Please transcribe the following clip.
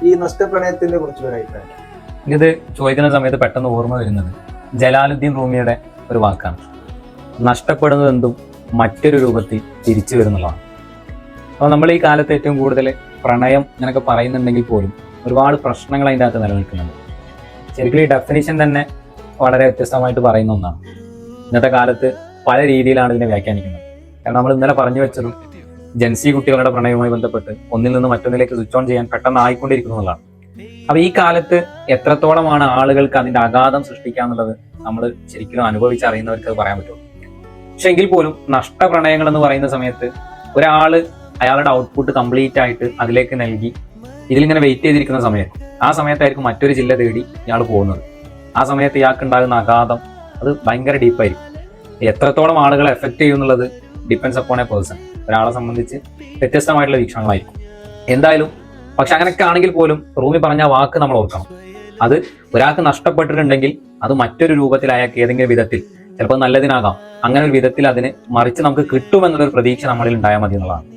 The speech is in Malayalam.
ഈ നഷ്ടപ്രണയത്തിനെ കുറിച്ചുള്ള അഭിപ്രായം? ഇത് ചോദിക്കുന്ന സമയത്ത് പെട്ടെന്ന് ഓർമ്മ വരുന്നത് ജലാലുദ്ദീൻ റൂമിയുടെ ഒരു വാക്കാണ്. നഷ്ടപ്പെടുന്നതെന്തും മറ്റൊരു രൂപത്തിൽ തിരിച്ചു വരുന്നുള്ളതാണ്. അപ്പോൾ നമ്മൾ ഈ കാലത്ത് ഏറ്റവും കൂടുതൽ പ്രണയം ഇങ്ങനെയൊക്കെ പറയുന്നുണ്ടെങ്കിൽ പോലും ഒരുപാട് പ്രശ്നങ്ങൾ അതിൻ്റെ അകത്ത് നിലനിൽക്കുന്നുണ്ട്. ശരിക്കും ഈ ഡെഫിനിഷൻ തന്നെ വളരെ വ്യത്യസ്തമായിട്ട് പറയുന്ന ഒന്നാണ്. ഇന്നത്തെ കാലത്ത് പല രീതിയിലാണ് ഇതിനെ വ്യാഖ്യാനിക്കുന്നത്. കാരണം നമ്മൾ ഇന്നലെ പറഞ്ഞു വെച്ചതും ജെൻസി കുട്ടികളുടെ പ്രണയവുമായി ബന്ധപ്പെട്ട് ഒന്നിൽ നിന്ന് മറ്റൊന്നിലേക്ക് സ്വിച്ച് ഓൺ ചെയ്യാൻ പെട്ടെന്ന് ആയിക്കൊണ്ടിരിക്കുന്നതാണ്. അപ്പൊ ഈ കാലത്ത് എത്രത്തോളമാണ് ആളുകൾക്ക് അതിന്റെ ആഘാതം സൃഷ്ടിക്കാന്നുള്ളത് നമ്മൾ ശരിക്കും അനുഭവിച്ചറിയുന്നവർക്ക് അത് പറയാൻ പറ്റുള്ളൂ. പക്ഷെ എങ്കിൽ പോലും നഷ്ടപ്രണയങ്ങൾ എന്ന് പറയുന്ന സമയത്ത് ഒരാള് അയാളുടെ ഔട്ട്പുട്ട് കംപ്ലീറ്റ് ആയിട്ട് അതിലേക്ക് നൽകി ഇതിലിങ്ങനെ വെയിറ്റ് ചെയ്തിരിക്കുന്ന സമയത്ത് ആ സമയത്തായിരിക്കും മറ്റൊരു ജില്ല തേടി ഇയാൾ പോകുന്നത്. ആ സമയത്ത് ഇയാൾക്ക് ഉണ്ടാകുന്ന ആഘാതം അത് ഭയങ്കര ഡീപ്പായിരിക്കും. എത്രത്തോളം ആളുകളെ എഫക്ട് ചെയ്യുന്നുള്ളത് ഡിപ്പെൻസ് അപ്പോൺ എ പേഴ്സൺ. ഒരാളെ സംബന്ധിച്ച് വ്യത്യസ്തമായിട്ടുള്ള വീക്ഷണങ്ങളായിരിക്കും എന്തായാലും. പക്ഷെ അങ്ങനെയൊക്കെ ആണെങ്കിൽ പോലും റൂമി പറഞ്ഞ വാക്ക് നമ്മൾ ഓർക്കണം. അത് ഒരാൾക്ക് നഷ്ടപ്പെട്ടിട്ടുണ്ടെങ്കിൽ അത് മറ്റൊരു രൂപത്തിൽ അയാൾക്ക് ഏതെങ്കിലും വിധത്തിൽ, ചിലപ്പോൾ നല്ലതിനാകാം, അങ്ങനെ ഒരു വിധത്തിൽ അതിന് മറിച്ച് നമുക്ക് കിട്ടുമെന്നൊരു പ്രതീക്ഷ നമ്മളിൽ ഉണ്ടായാൽ മതി എന്നുള്ളതാണ്.